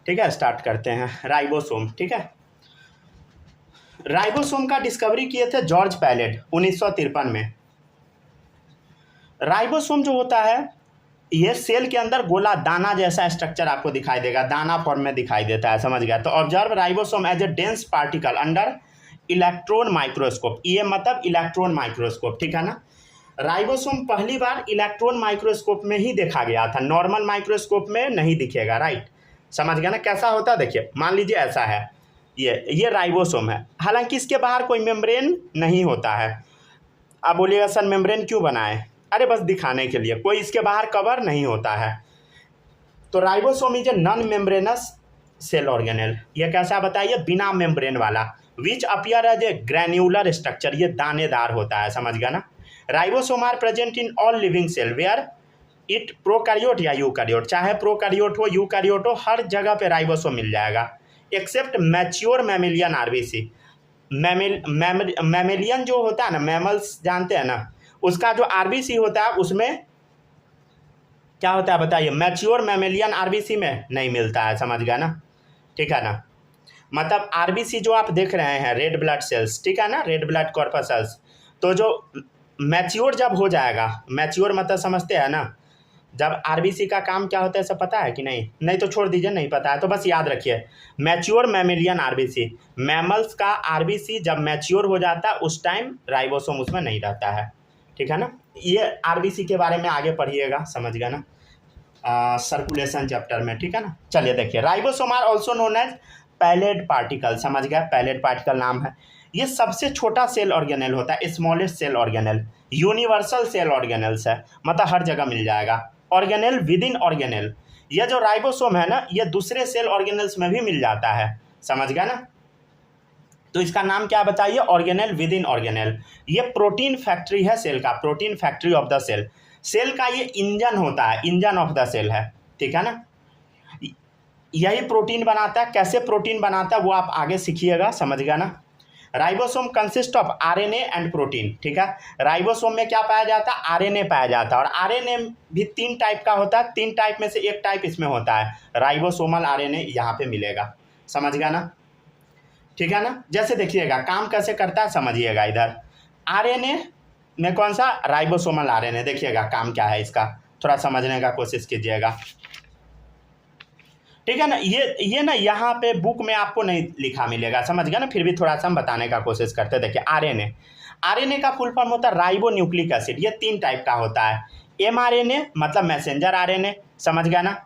ठीक है, स्टार्ट करते हैं। राइबोसोम, ठीक है। राइबोसोम का डिस्कवरी किए थे जॉर्ज पैलेट 1953 में। राइबोसोम जो होता है ये सेल के अंदर गोला दाना जैसा स्ट्रक्चर आपको दिखाई देगा, दाना फॉर्म में दिखाई देता है, समझ गया। तो observe ribosome as a dense particle under electron microscope, ये मतलब इलेक्ट्रॉन माइक्रोस्कोप, ठीक है ना। राइबोसोम पहली बार इलेक्ट्रॉन माइक्रोस्कोप में ही देखा गया था, नॉर्मल माइक्रोस्कोप में नहीं दिखेगा, राइट। समझ गया ना कैसा होता है। देखिए मान लीजिए ऐसा है, ये राइबोसोम है, हालांकि इसके बाहर कोई मेम्ब्रेन नहीं होता है। आप बोलिएगा सर मेम्ब्रेन क्यों बनाए? अरे बस दिखाने के लिए, कोई इसके बाहर कवर नहीं होता है। तो ribosome is a non membranous cell organelle, ये कैसा बताइए, बिना मेम्ब्रेन वाला, which appear as a granular structure, ये दानेदार होता है, समझ गया ना। Ribosome are present in all living cell where it prokaryote या यूकैरियोट, चाहे प्रोकैरियोट हो यूकैरियोट हो, हर जगह पे राइबोसोम मिल जाएगा except mature mammalian RBC. Mammalian जो होता है ना, मैमल्स जानते हैं ना, उसका जो आरबीसी होता है उसमें क्या होता है बताइए, मैच्योर मैमिलियन आरबीसी में नहीं मिलता है, समझ गया ना, ठीक है ना। मतलब आरबीसी जो आप देख रहे हैं रेड ब्लड सेल्स, ठीक है ना, रेड ब्लड कॉर्पसल्स, तो जो मैच्योर जब हो जाएगा, मैच्योर मतलब समझते हैं ना, जब आरबीसी का काम क्या होता है सब पता है कि नहीं? नहीं तो छोड़ दीजिए, नहीं पता है तो बस याद रखिए, मैच्योर मैमिलियन आरबीसी, मैमल्स का आरबीसी जब मैच्योर हो जाता है उस टाइम राइबोसोम उसमें नहीं रहता है, ठीक है ना। ये आरबीसी के बारे में आगे पढ़िएगा, समझ गया ना, सर्कुलेशन चैप्टर में, ठीक है ना। चलिए देखिए, ribosome are also known as Palade particle, समझ गया, पैलेट पार्टिकल नाम है। ये सबसे छोटा सेल ऑर्गेनेल होता है, smallest cell organelle, universal cell organelles है, मतलब हर जगह मिल जाएगा। ऑर्गेनेल विद इन ऑर्गेनेल, ये जो राइबोसोम है ना ये दूसरे सेल ऑर्गेनेल्स में भी मिल जाता है, समझ गया ना। तो इसका नाम क्या बताइए, ऑर्गेनेल विद इन ऑर्गेनेल। ये प्रोटीन फैक्ट्री है सेल का, protein factory of the cell, cell का ये इंजन होता है, इंजन ऑफ द सेल है, ठीक है ना। यही प्रोटीन बनाता है, कैसे प्रोटीन बनाता है वो आप आगे सीखिएगा, समझ गया ना। Ribosome consist of RNA and protein, ठीक है। राइबोसोम में क्या पाया जाता है, आरएनए पाया जाता है, और आरएनए भी 3 टाइप का होता है, 3 टाइप में से एक टाइप इसमें होता है, राइबोसोमल आरएनए यहाँ पे मिलेगा, समझ गया ना, ठीक है ना। जैसे देखिएगा काम कैसे करता है समझिएगा, इधर आरएनए में कौन सा, राइबोसोमल आरएनए, देखिएगा काम क्या है इसका, थोड़ा समझने का कोशिश कीजिएगा, ठीक है ना। ये ना यहाँ पे बुक में आपको नहीं लिखा मिलेगा, समझ गया ना, फिर भी थोड़ा सा हम बताने का कोशिश करते हैं। देखिए आरएनए, आरएनए का फुल फॉर्म होता है राइबो न्यूक्लिक एसिड, ये 3 टाइप का होता है। एमआरएनए मतलब मैसेंजर आरएनए, समझ गया ना,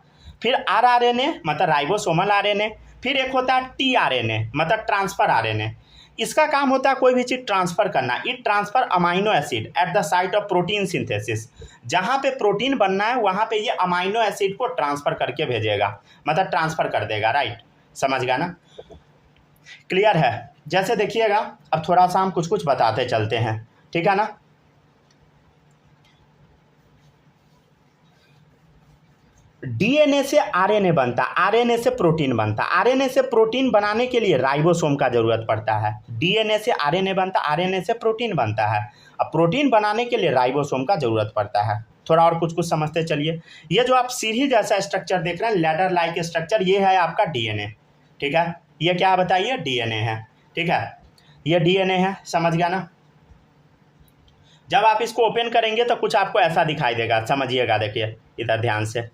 फिर आरआरएनए मतलब राइबोसोमल आरएनए, फिर एक होता है टीआरएनए मतलब ट्रांसफर आरएनए। इसका काम होता है कोई भी चीज़ ट्रांसफ़र करना, it transfer amino acid at the site of protein synthesis, जहाँ पे प्रोटीन बनना है वहाँ पे ये अमाइनो एसिड को ट्रांसफ़र करके भेजेगा, मतलब ट्रांसफ़र कर देगा, राइट, समझ गया ना, क्लियर है। जैसे देखिएगा अब थोड़ा सा हम कुछ कुछ बताते चलते हैं, ठीक है ना। डीएनए से आरएनए बनता, आरएनए से प्रोटीन बनता, आरएनए से प्रोटीन बनाने के लिए राइबोसोम का जरूरत पड़ता है। डीएनए से आरएनए बनता, आरएनए से प्रोटीन बनता है, अब प्रोटीन बनाने के लिए राइबोसोम का जरूरत पड़ता है। थोड़ा और कुछ कुछ समझते चलिए। ये जो आप सीढ़ी जैसा स्ट्रक्चर देख रहे हैं, लैडर लाइक स्ट्रक्चर, ये है आपका डीएनए, ठीक है। ये क्या बताइए, डीएनए है, ठीक है, ये डीएनए है, समझ गया ना। जब आप इसको ओपन करेंगे तो कुछ आपको ऐसा दिखाई देगा, समझिएगा, देखिए इधर ध्यान से,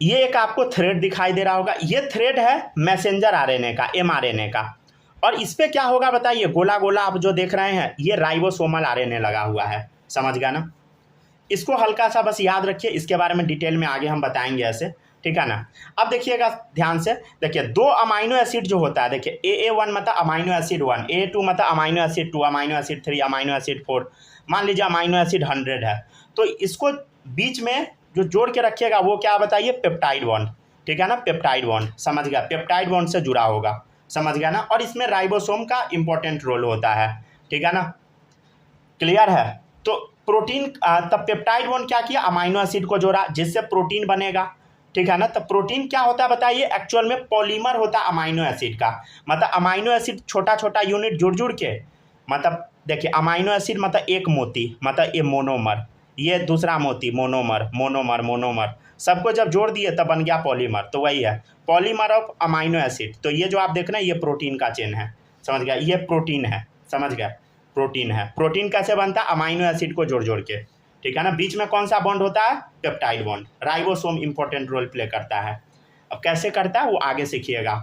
ये एक आपको थ्रेड दिखाई दे रहा होगा, ये थ्रेड है मैसेंजर आरएनए का, एमआरएनए का, और इस पे क्या होगा बताइए, गोला गोला आप जो देख रहे हैं ये राइबोसोमल आरएनए लगा हुआ है, समझ गया ना। इसको हल्का सा बस याद रखिए, इसके बारे में डिटेल में आगे हम बताएंगे ऐसे, ठीक है ना। अब देखिएगा ध्यान से, देखिए 2 अमाइनो एसिड जो होता है, देखिए AA1 मतलब अमाइनो एसिड 1, AA2 मतलब amino acid 2, amino acid 3, amino acid 4, मान लीजिए अमाइनो एसिड 100 है, तो इसको बीच में जो जोड़ के रखिएगा वो क्या बताइए, पेप्टाइड बॉन्ड, ठीक है ना, पेप्टाइड बॉन्ड, समझ गया, पेप्टाइड बॉन्ड से जुड़ा होगा, समझ गया ना। और इसमें राइबोसोम का इंपॉर्टेंट रोल होता है, ठीक है ना, क्लियर है। तो प्रोटीन तब पेप्टाइड बॉन्ड क्या किया, अमाइनो एसिड को जोड़ा जिससे प्रोटीन बनेगा, ठीक है ना। तो प्रोटीन क्या होता है बताइए, एक्चुअल में पॉलीमर होता है अमाइनो एसिड का, मतलब अमाइनो एसिड छोटा छोटा यूनिट जुड़ जुड़ के, मतलब देखिए अमाइनो एसिड मतलब एक मोती, मतलब ये मोनोमर, ये दूसरा मोती, मोनोमर मोनोमर मोनोमर, सबको जब जोड़ दिए तब बन गया पॉलीमर, तो वही है पॉलीमर ऑफ अमाइनो एसिड। तो ये जो आप देख रहे हैं ये प्रोटीन का चेन है, समझ गया, ये प्रोटीन है, समझ गया, प्रोटीन है। प्रोटीन कैसे बनता है? अमाइनो एसिड को जोड़ जोड़ के, ठीक है ना। बीच में कौन सा बॉन्ड होता है? Peptide bond. Ribosome important role play करता है। अब कैसे करता है वो आगे सीखिएगा,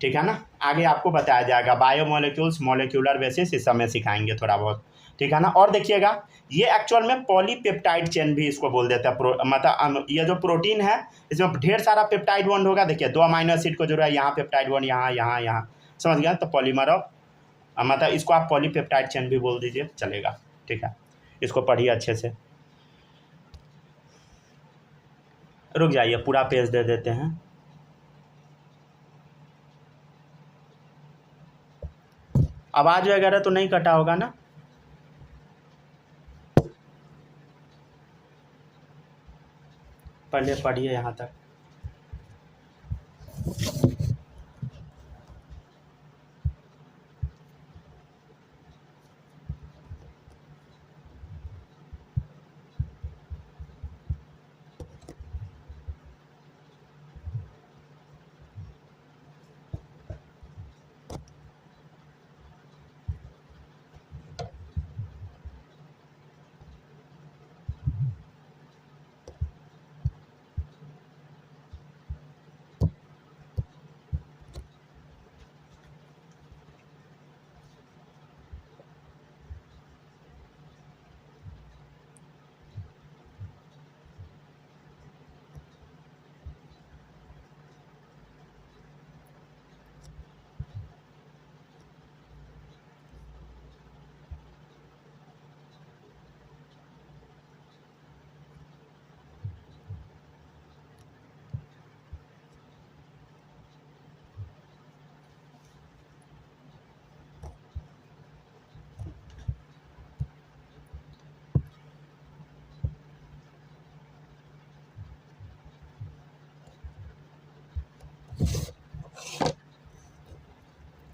ठीक है ना, आगे आपको बताया जाएगा। बायोमोलिक्यूल्स, मॉलिक्यूलर बेसिस, इस समय सिखाएंगे थोड़ा बहुत, ठीक है ना। और देखिएगा ये एक्चुअल में पॉलीपेप्टाइड चेन भी इसको बोल देता है। मतलब ये जो प्रोटीन है इसमें ढेर सारा पेप्टाइड बॉन्ड होगा। देखिए 2 अमाइनो एसिड को जोड़ा है, यहाँ पेप्टाइड बॉन्ड, यहाँ यहाँ यहाँ, समझ गया। तो पॉलीमर ऑफ, मतलब इसको आप पॉलीपेप्टाइड चेन भी बोल दीजिए, चलेगा, ठीक है। इसको पढ़िए अच्छे से। रुक जाइए, पूरा पेज दे देते हैं। आवाज वगैरह तो नहीं कटा होगा ना? पहले पढ़िए यहाँ तक।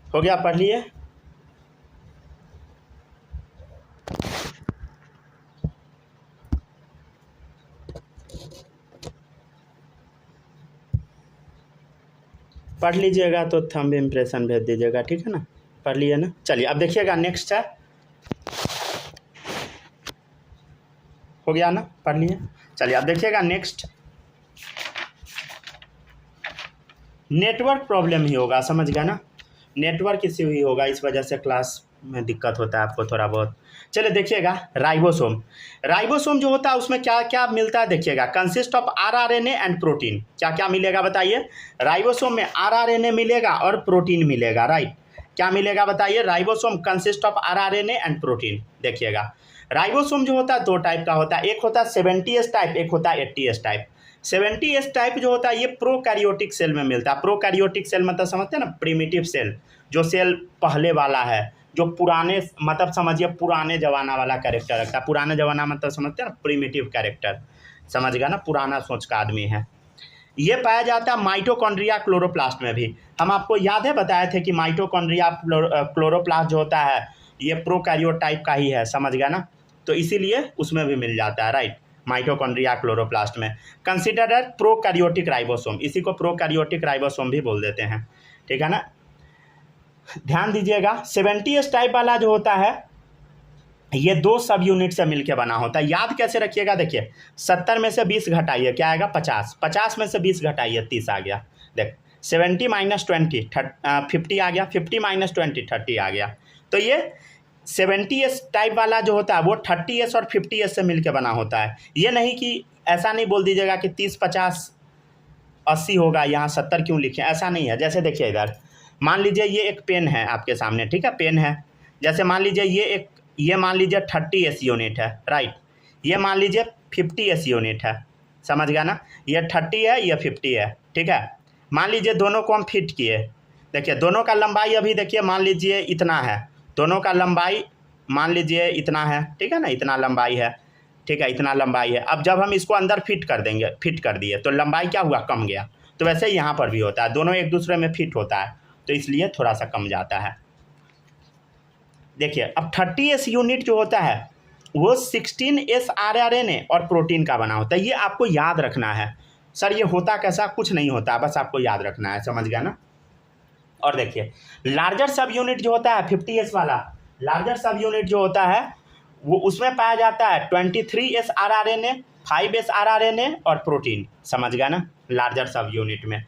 हो गया, पढ़ लिए? पढ़ लीजिएगा तो थंब इम्प्रेशन भेज दीजिएगा, ठीक है ना। पढ़ लिए ना? चलिए अब देखिएगा नेक्स्ट है, हो गया ना, पढ़ लिए। चलिए अब देखिएगा नेक्स्ट, नेटवर्क प्रॉब्लम ही होगा, समझ गया ना। नेटवर्क इश्यू ही होगा, इस वजह से क्लास में दिक्कत होता है आपको थोड़ा बहुत। चलिए देखिएगा राइबोसोम। राइबोसोम जो होता है उसमें क्या क्या मिलता है देखिएगा, consist of rRNA and protein. क्या क्या मिलेगा बताइए? राइबोसोम में आरआरएनए मिलेगा और प्रोटीन मिलेगा, राइट। क्या मिलेगा बताइए? Ribosome consist of rRNA and protein. देखिएगा राइबोसोम जो होता है 2 टाइप का होता है, एक होता है 70S टाइप, एक होता है 80S टाइप। 70S टाइप जो होता है ये प्रोकैरियोटिक सेल में मिलता है। प्रोकैरियोटिक सेल मतलब समझते हैं ना, प्रिमिटिव सेल, जो सेल पहले वाला है, जो पुराने, मतलब समझिए पुराने जमाना वाला कैरेक्टर रखता है। पुराने जमाना मतलब समझते हैं ना, प्रिमिटिव कैरेक्टर, समझ गया ना, पुराना सोच का आदमी है। ये पाया जाता है माइटोकॉन्ड्रिया क्लोरोप्लास्ट में भी। हम आपको याद है बताए थे कि माइटोकॉन्ड्रिया क्लोरोप्लास्ट जो होता है ये प्रोकैरियोट टाइप का ही है, समझ गया ना। तो इसीलिए उसमें भी मिल जाता है, राइट, माइटोकॉन्ड्रिया क्लोरोप्लास्ट में। कंसिडर्ड प्रोकैरियोटिक राइबोसोम, इसी को प्रोकैरियोटिक राइबोसोम भी बोल देते हैं, ठीक है ना। ध्यान दीजिएगा 70S टाइप वाला जो होता है ये 2 सब यूनिट से मिलकर बना होता है। याद कैसे रखिएगा, देखिए 70 में से 20 घटाइए, क्या आएगा? 50। 50 में से 20 घटाइए, 30 आ गया। देख 70 - 20 50 आ गया, 50 - 20 30 आ गया। तो ये 70S टाइप वाला जो होता है वो 30S और 50S से मिलकर बना होता है। ये नहीं कि ऐसा नहीं बोल दीजिएगा कि 30 50 80 होगा, यहाँ 70 क्यों लिखे, ऐसा नहीं है। जैसे देखिए इधर मान लीजिए ये एक पेन है आपके सामने, ठीक है, पेन है। जैसे मान लीजिए ये मान लीजिए 30S यूनिट है, राइट। ये मान लीजिए 50S यूनिट है, समझ गया ना। ये 30 है, ये 50 है, ठीक है। मान लीजिए दोनों को हम फिट किए, देखिए दोनों का लंबाई अभी देखिए मान लीजिए इतना है, दोनों का लंबाई मान लीजिए इतना है, ठीक है ना, इतना लंबाई है, ठीक है, इतना लंबाई है। अब जब हम इसको अंदर फिट कर देंगे, फिट कर दिए तो लंबाई क्या हुआ? कम गया। तो वैसे ही यहाँ पर भी होता है, दोनों एक दूसरे में फिट होता है तो इसलिए थोड़ा सा कम जाता है। देखिए अब 30S यूनिट जो होता है वो 16S RNA और प्रोटीन का बना होता है। ये आपको याद रखना है। सर ये होता कैसा, कुछ नहीं होता, बस आपको याद रखना है, समझ गया ना। और देखिए लार्जर सब यूनिट जो होता है 50S वाला, लार्जर सब यूनिट जो होता है वो उसमें पाया जाता है 23S RNA, 5S RNA और प्रोटीन, समझ गया ना, लार्जर सब यूनिट में।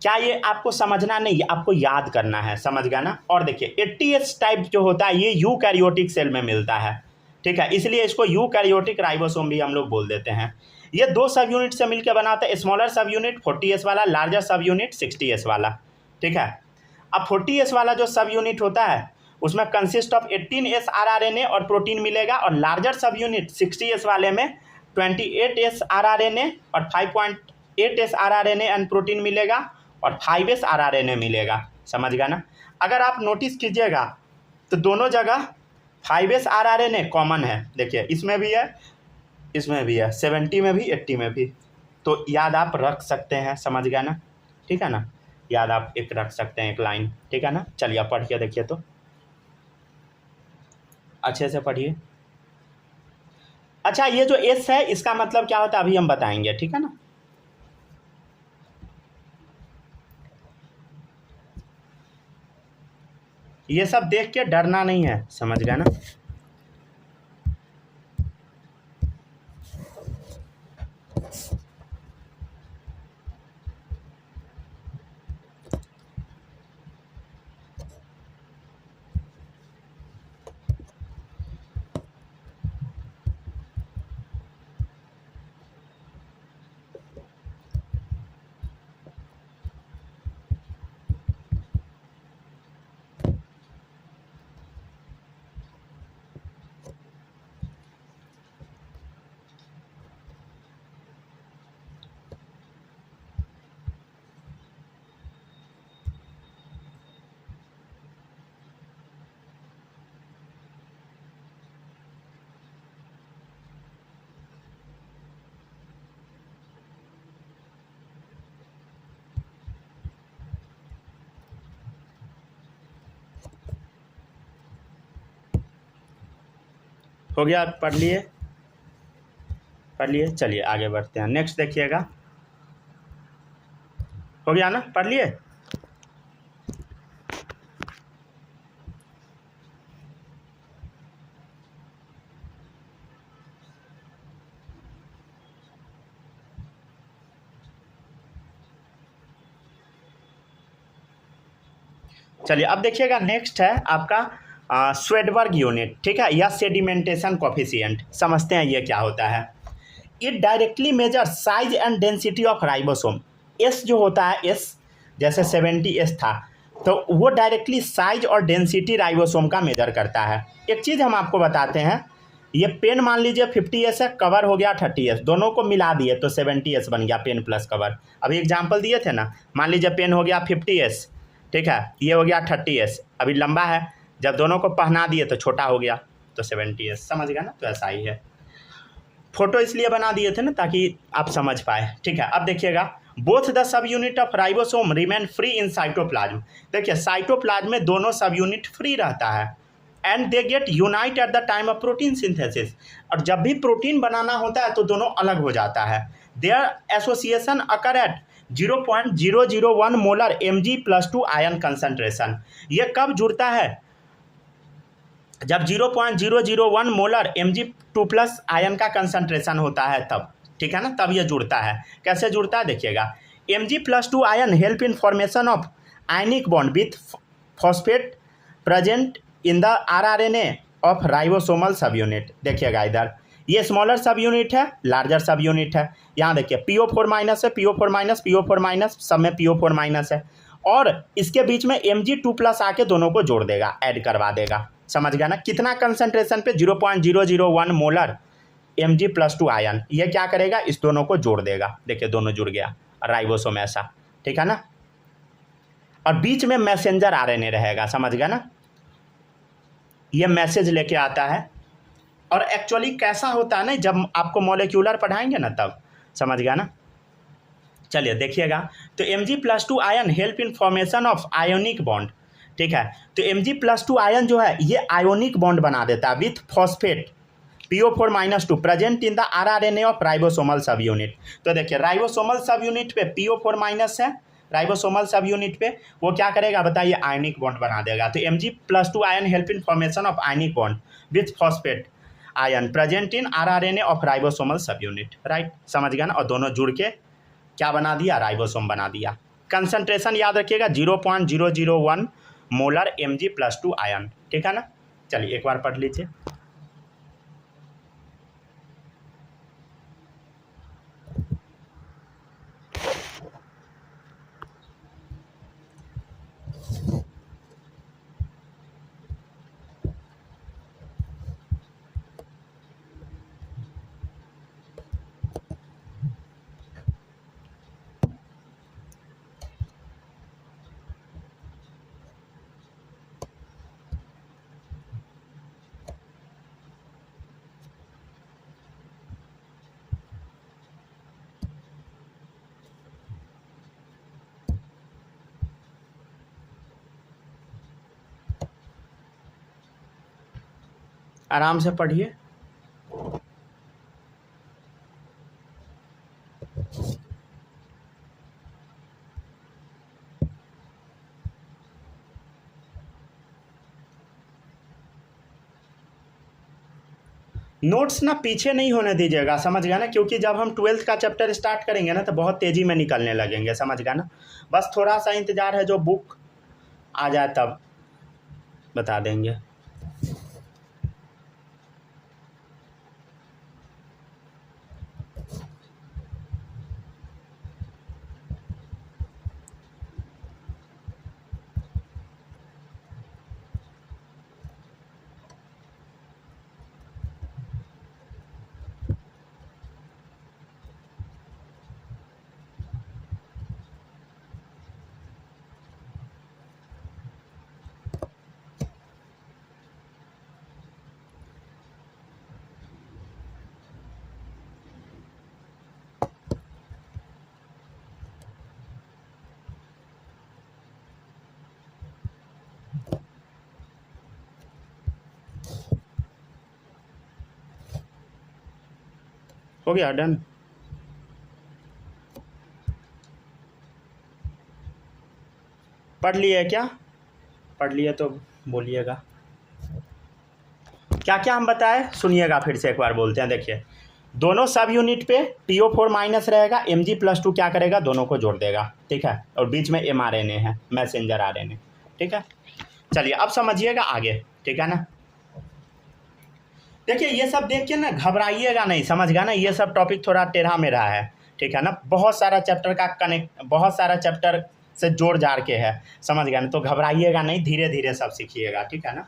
क्या ये आपको समझना नहीं, ये आपको याद करना है, समझ गया ना। और देखिए 80S टाइप जो होता है ये यूकैरियोटिक सेल में मिलता है, ठीक है, इसलिए इसको यूकैरियोटिक राइबोसोम भी हम लोग बोल देते हैं। ये दो सब यूनिट से मिलकर बनाता है, स्मॉलर सब यूनिट 40S वाला, लार्जर सब यूनिट 60S वाला, ठीक है। अब 40S वाला जो सब यूनिट होता है उसमें कंसिस्ट ऑफ 18S RNA और प्रोटीन मिलेगा, और लार्जर सब यूनिट 60S वाले में 28S RNA और 5.8S RNA एंड प्रोटीन मिलेगा, और 5S RNA मिलेगा, समझ गया ना। अगर आप नोटिस कीजिएगा तो दोनों जगह 5S RNA कॉमन है, देखिए इसमें भी है, इसमें भी है, 70 में भी 80 में भी, तो याद आप रख सकते हैं, समझ गया ना, ठीक है ना, याद आप एक रख सकते हैं, एक लाइन, ठीक है ना। चलिए आप पढ़ के देखिए, तो अच्छे से पढ़िए। अच्छा ये जो एस है इसका मतलब क्या होता है अभी हम बताएंगे, ठीक है ना। ये सब देख के डरना नहीं है, समझ गया ना। हो गया, पढ़ लिए, पढ़ लिए, चलिए आगे बढ़ते हैं, नेक्स्ट देखिएगा। हो गया ना, पढ़ लिए। चलिए अब देखिएगा, नेक्स्ट है आपका स्वेडबर्ग यूनिट, ठीक है, या सेडिमेंटेशन कोफिशिएंट। समझते हैं ये क्या होता है। It directly measure size and density of ribosome. S जो होता है, एस जैसे 70S था, तो वो डायरेक्टली साइज और डेंसिटी राइबोसोम का मेजर करता है। एक चीज़ हम आपको बताते हैं, ये पेन मान लीजिए 50S है, कवर हो गया 30S, दोनों को मिला दिए तो 70S बन गया, पेन प्लस कवर। अभी एग्जाम्पल दिए थे ना, मान लीजिए पेन हो गया 50S, ठीक है, ये हो गया 30S, अभी लंबा है, जब दोनों को पहना दिए तो छोटा हो गया, तो 70S, समझ गया ना। तो ऐसा ही है, फोटो इसलिए बना दिए थे ना ताकि आप समझ पाए, ठीक है। अब देखिएगा, both the sub unit of ribosome remain free in cytoplasm. देखिए साइटोप्लाज्म में दोनों सब यूनिट फ्री रहता है, and they get unite at the time of protein synthesis. और जब भी प्रोटीन बनाना होता है तो दोनों अलग हो जाता है। Their association occur at 0.001 molar Mg+2 ion concentration. ये कब जुड़ता है, जब 0.001 मोलर Mg2+ आयन का कंसंट्रेशन होता है तब, ठीक है ना, तब ये जुड़ता है। कैसे जुड़ता है देखिएगा, Mg+2 ion help in formation of ionic bond with phosphate present in the RNA of ribosomal सब यूनिट। देखिएगा इधर, ये स्मॉलर सब यूनिट है, लार्जर सब यूनिट है। यहाँ देखिए PO4- है, PO4-, सब में PO4- है, और इसके बीच में Mg2+ आके दोनों को जोड़ देगा, ऐड करवा देगा, समझ गया ना। कितना कंसंट्रेशन पे, 0.001 मोलर Mg+2 आयन, ये क्या करेगा, इस दोनों को जोड़ देगा। देखिए दोनों जुड़ गया, राइबोसोम ऐसा, ठीक है ना। और बीच में मैसेंजर RNA रहेगा, समझ गया ना, ये मैसेज लेके आता है। और एक्चुअली कैसा होता है ना, जब आपको मॉलिक्यूलर पढ़ाएंगे ना तब समझ गया ना। चलिए देखिएगा, तो Mg+2 ion help in formation of ionic bond, ठीक है। तो Mg+2 आयन जो है ये आयोनिक बॉन्ड बना देता है with phosphate, PO4-2 present in the RRNA of ribosomal सब यूनिट। तो देखिए राइबोसोमल सब यूनिट पे PO4- है, राइबोसोमल सब यूनिट पे वो क्या करेगा बताइए, आयनिक बॉन्ड बना देगा। तो Mg+2 ion help in formation of ionic bond with phosphate ion present in RRNA of ribosomal सब यूनिट, राइट, समझ गया ना। और दोनों जुड़ के क्या बना दिया, राइबोसोम बना दिया। कंसंट्रेशन याद रखिएगा 0.001 मोलर Mg+2 आयन, ठीक है ना। चलिए एक बार पढ़ लीजिए। आराम से पढ़िए। नोट्स ना पीछे नहीं होने दीजिएगा, समझ गया ना, क्योंकि जब हम 12th का चैप्टर स्टार्ट करेंगे ना तो बहुत तेज़ी में निकलने लगेंगे, समझ गया ना। बस थोड़ा सा इंतज़ार है, जो बुक आ जाए तब बता देंगे। हो गया डन। पढ़ लिए क्या, पढ़ लिए तो बोलिएगा। क्या क्या हम बताए सुनिएगा, फिर से एक बार बोलते हैं। देखिए दोनों सब यूनिट पे PO4- रहेगा, Mg+2 क्या करेगा, दोनों को जोड़ देगा, ठीक है। और बीच में mRNA है, मैसेंजर RNA, ठीक है। चलिए अब समझिएगा आगे, ठीक है ना। देखिए ये सब देख के ना घबराइएगा नहीं, समझ गया ना। ये सब टॉपिक थोड़ा टेढ़ा मेढ़ा है, ठीक है ना। बहुत सारा चैप्टर का कनेक्ट, बहुत सारा चैप्टर से जोड़ जाड़ के है, समझ गया ना। तो घबराइएगा नहीं, धीरे धीरे सब सीखिएगा, ठीक है ना।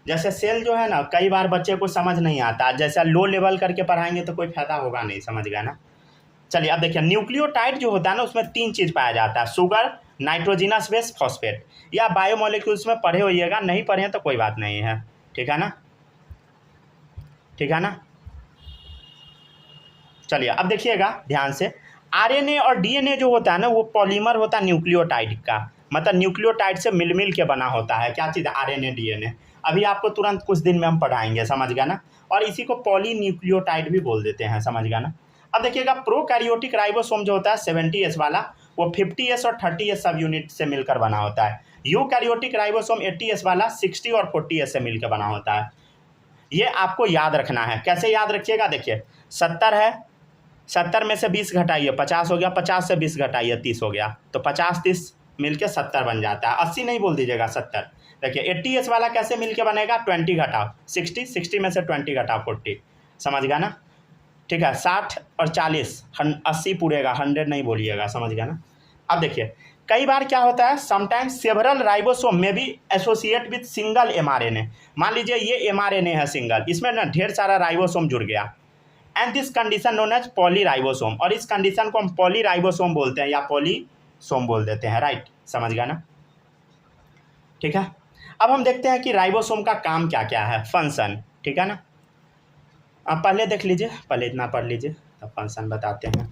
जैसे सेल जो है ना, कई बार बच्चे को समझ नहीं आता, जैसा लो लेवल करके पढ़ाएंगे तो कोई फायदा होगा नहीं, समझ गया ना। चलिए अब देखिए न्यूक्लियोटाइड जो होता है ना, उसमें 3 चीज़ पाया जाता है, शुगर, नाइट्रोजिनस बेस, फॉस्फेट। या बायोमोलिक्यूल्स में पढ़े होइएगा, नहीं पढ़े हैं तो कोई बात नहीं है, ठीक है ना, ठीक है ना। चलिए अब देखिएगा ध्यान से, RNA और DNA जो होता है ना, वो पॉलीमर होता है न्यूक्लियोटाइड का, मतलब न्यूक्लियोटाइड से मिल मिल के बना होता है। क्या चीज़, RNA DNA। अभी आपको तुरंत कुछ दिन में हम पढ़ाएंगे, समझ गया ना। और इसी को पॉलीन्यूक्लियोटाइड भी बोल देते हैं, समझ गया ना। अब देखिएगा प्रोकैरियोटिक राइबोसोम जो होता है 70S वाला, वो 50S और 30S सब यूनिट से मिलकर बना होता है। यूकैरियोटिक राइबोसोम 80S वाला 60 और 40S से मिलकर बना होता है। ये आपको याद रखना है। कैसे याद रखिएगा, देखिए 70 है, 70 में से 20 घटाइए 50 हो गया, 50 से 20 घटाइए 30 हो गया, तो 50-30 मिलके 70 बन जाता है। 80 नहीं बोल दीजिएगा, 70। देखिए 80S वाला कैसे मिलके बनेगा, 20 घटाओ 60, 60 में से 20 घटाओ 40, समझ गया ना, ठीक है। 60 और 40 80 पूरेगा, 100 नहीं बोलिएगा, समझ गया ना। अब देखिए कई बार क्या होता है, समटाइम्स सेवरल राइबोसोम में भी एसोसिएट विथ सिंगल mRNA। मान लीजिए ये mRNA है सिंगल, इसमें ना ढेर सारा राइबोसोम जुड़ गया, and this condition known as polyribosome. और इस कंडीशन को हम पॉलीराइबोसोम बोलते हैं या पॉलीसोम बोल देते हैं, राइट, समझ गया ना, ठीक है। अब हम देखते हैं कि राइबोसोम का काम क्या क्या है, फंक्शन, ठीक है ना। अब पहले देख लीजिए, पहले इतना पढ़ लीजिए तब फंक्शन बताते हैं।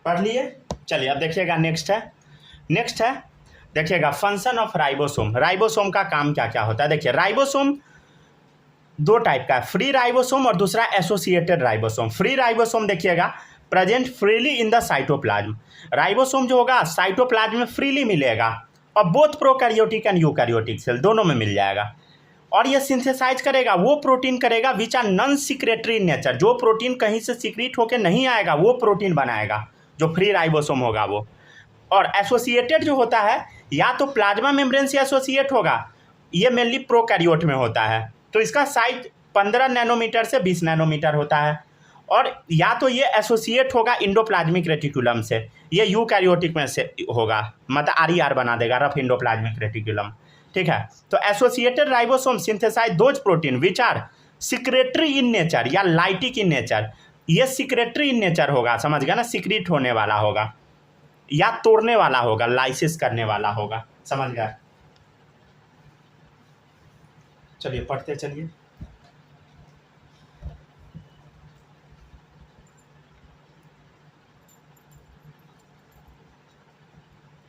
पढ़ लिए। चलिए अब देखिएगा नेक्स्ट है देखिएगा फंक्शन ऑफ राइबोसोम। राइबोसोम का काम क्या क्या होता है। देखिए राइबोसोम दो टाइप का है, फ्री राइबोसोम और दूसरा एसोसिएटेड राइबोसोम। फ्री राइबोसोम देखिएगा present freely in the cytoplasm. Ribosome जो होगा साइटोप्लाज्म में फ्रीली मिलेगा और both prokaryotic and eukaryotic cell दोनों में मिल जाएगा। और ये सिंथेसाइज करेगा वो प्रोटीन करेगा which are non secretory in nature. जो प्रोटीन कहीं से सिक्रीट होकर नहीं आएगा वो प्रोटीन बनाएगा, जो फ्री राइबोसोम होगा वो। और एसोसिएटेड जो होता है या तो प्लाज्मा मेम्ब्रेन से एसोसिएट होगा, ये मेनली प्रोकैरियोट में होता है, तो इसका साइज 15 नैनोमीटर से 20 नैनोमीटर होता है। और या तो ये एसोसिएट होगा इंडोप्लाज्मिक रेटिकुलम से, ये यूकैरियोटिक में से होगा, मतलब RER बना देगा, रफ इंडोप्लाज्मिक रेटिकुलम। ठीक है, तो associated ribosome synthesize those protein which are secretory in nature या लाइटिक इन नेचर। ये सिक्रेटरी इन नेचर होगा, समझ गया ना, सिक्रीट होने वाला होगा या तोड़ने वाला होगा, लाइसिस करने वाला होगा, समझ गया। चलिए पढ़ते चलिए।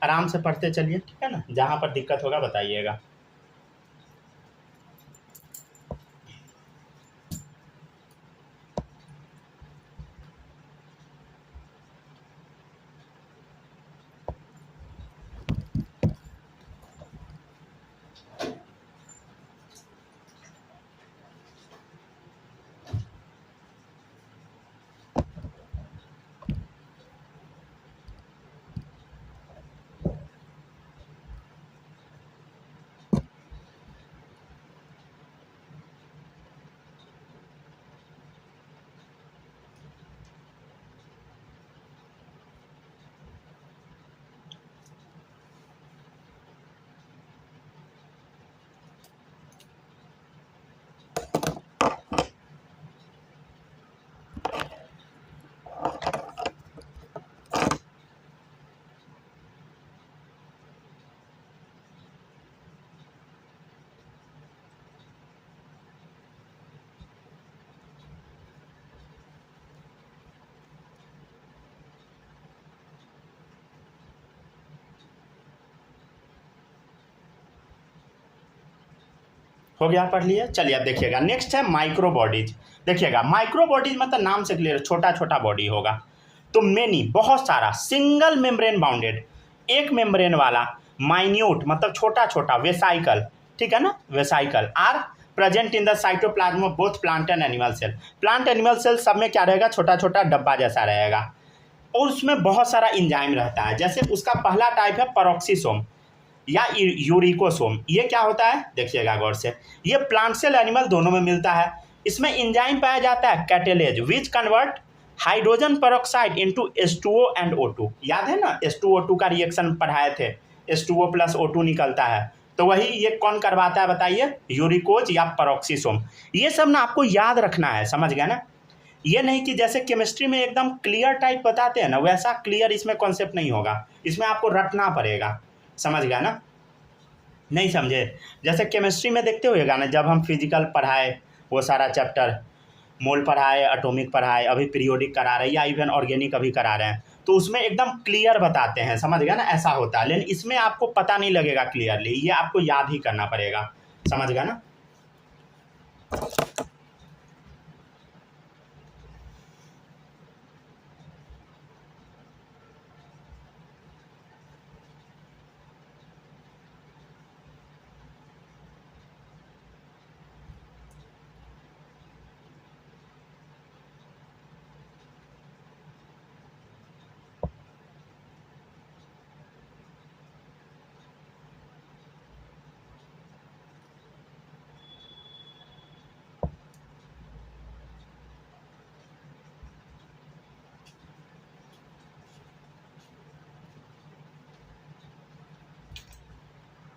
आराम से पढ़ते चलिए, ठीक है ना, जहाँ पर दिक्कत होगा बताइएगा। हो गया, पढ़ लिया। चलिए अब देखिएगा नेक्स्ट है माइक्रो बॉडीज। देखिएगा माइक्रो बॉडीज मतलब नाम से क्लियर, छोटा छोटा बॉडी होगा। तो मेनी बहुत सारा, सिंगल मेम्ब्रेन बाउंडेड एक मेम्ब्रेन वाला, माइन्यूट मतलब छोटा छोटा, वेसाइकल, ठीक है ना, vesicle are present in the cytoplasm of both plant and animal cell. Plant animal cell सब में क्या रहेगा, छोटा छोटा डब्बा जैसा रहेगा और उसमें बहुत सारा इंजाइम रहता है। जैसे उसका पहला टाइप है पेरोक्सिसोम या यूरिकोसोम। ये क्या होता है देखिएगा गौर से, ये प्लांट सेल एनिमल दोनों में मिलता है। इसमें इंजाइम पाया जाता है catalase which convert hydrogen peroxide into H2O and O2। याद है ना H2O2 का रिएक्शन पढ़ाए थे, H2O प्लस O2 निकलता है, तो वही ये कौन करवाता है बताइए, यूरिकोज या पेरोक्सिसोम। ये सब ना आपको याद रखना है, समझ गया ना। ये नहीं कि जैसे केमिस्ट्री में एकदम क्लियर टाइप बताते हैं ना, वैसा क्लियर इसमें कॉन्सेप्ट नहीं होगा, इसमें आपको रटना पड़ेगा, समझ गया ना। नहीं समझे, जैसे केमिस्ट्री में देखते हुएगा ना, जब हम फिजिकल पढ़ाए वो सारा चैप्टर, मोल पढ़ाए, एटॉमिक पढ़ाए, अभी पीरियोडिक करा रहे हैं या इवन ऑर्गेनिक अभी करा रहे हैं, तो उसमें एकदम क्लियर बताते हैं, समझ गया ना, ऐसा होता है। लेकिन इसमें आपको पता नहीं लगेगा क्लियरली, ये आपको याद ही करना पड़ेगा, समझ गया ना।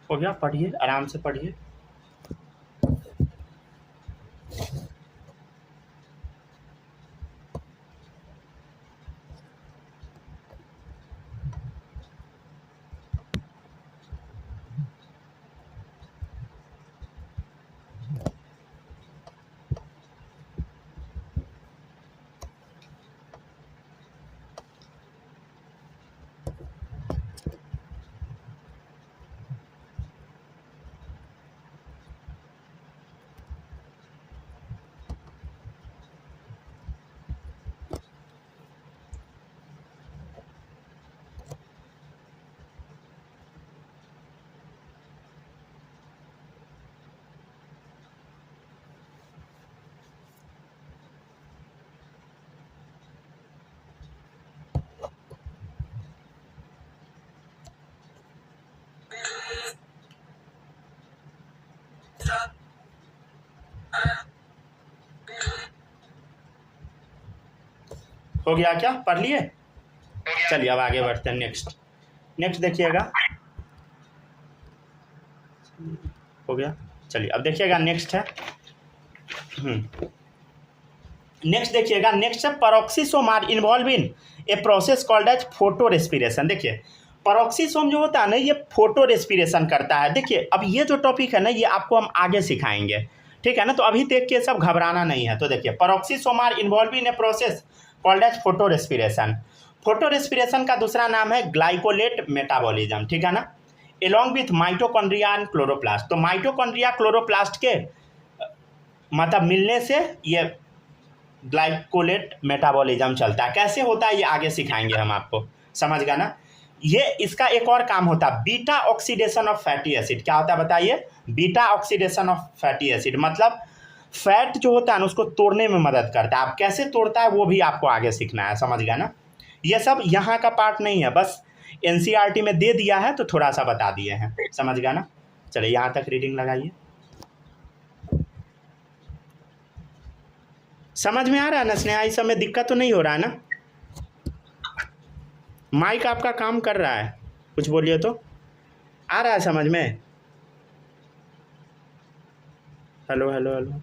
हो गया, पढ़िए आराम से पढ़िए। हो गया क्या, पढ़ लिए? चलिए अब आगे बढ़ते हैं। नेक्स्ट देखिएगा, हो गया। चलिए अब देखिएगा नेक्स्ट है, नेक्स्ट देखिएगा, नेक्स्ट है peroxisome are involved in a process called as photorespiration. देखिए पेरोक्सिसोम जो होता है ना ये फोटो रेस्पिरेशन करता है। देखिए अब ये जो टॉपिक है ना ये आपको हम आगे सिखाएंगे, ठीक है ना, तो अभी देख के सब घबराना नहीं है। तो देखिए peroxisome are involved in a process called as photorespiration. Photorespiration का दूसरा नाम है ग्लाइकोलेट मेटाबॉलिज्म, ठीक है ना, along with mitochondria and chloroplast. तो माइटोकॉन्ड्रिया क्लोरोप्लास्ट के मतलब मिलने से ये ग्लाइकोलेट मेटाबॉलिज्म चलता है। कैसे होता है ये आगे सिखाएंगे हम आपको, समझ गया ना। ये इसका एक और काम होता है beta oxidation of fatty acid. क्या होता है बताइए? Beta oxidation of fatty acid, मतलब फैट जो होता है ना उसको तोड़ने में मदद करता है। आप कैसे तोड़ता है वो भी आपको आगे सीखना है, समझ गया ना। ये सब यहाँ का पार्ट नहीं है, बस एनसीईआरटी में दे दिया है तो थोड़ा सा बता दिए हैं, समझ गया ना। चलिए यहाँ तक रीडिंग लगाइए। समझ में आ रहा है ना स्नेहा? इस समय दिक्कत तो नहीं हो रहा है ना? माइक आपका काम कर रहा है, कुछ बोलिए तो। आ रहा है समझ में? Hello hello hello.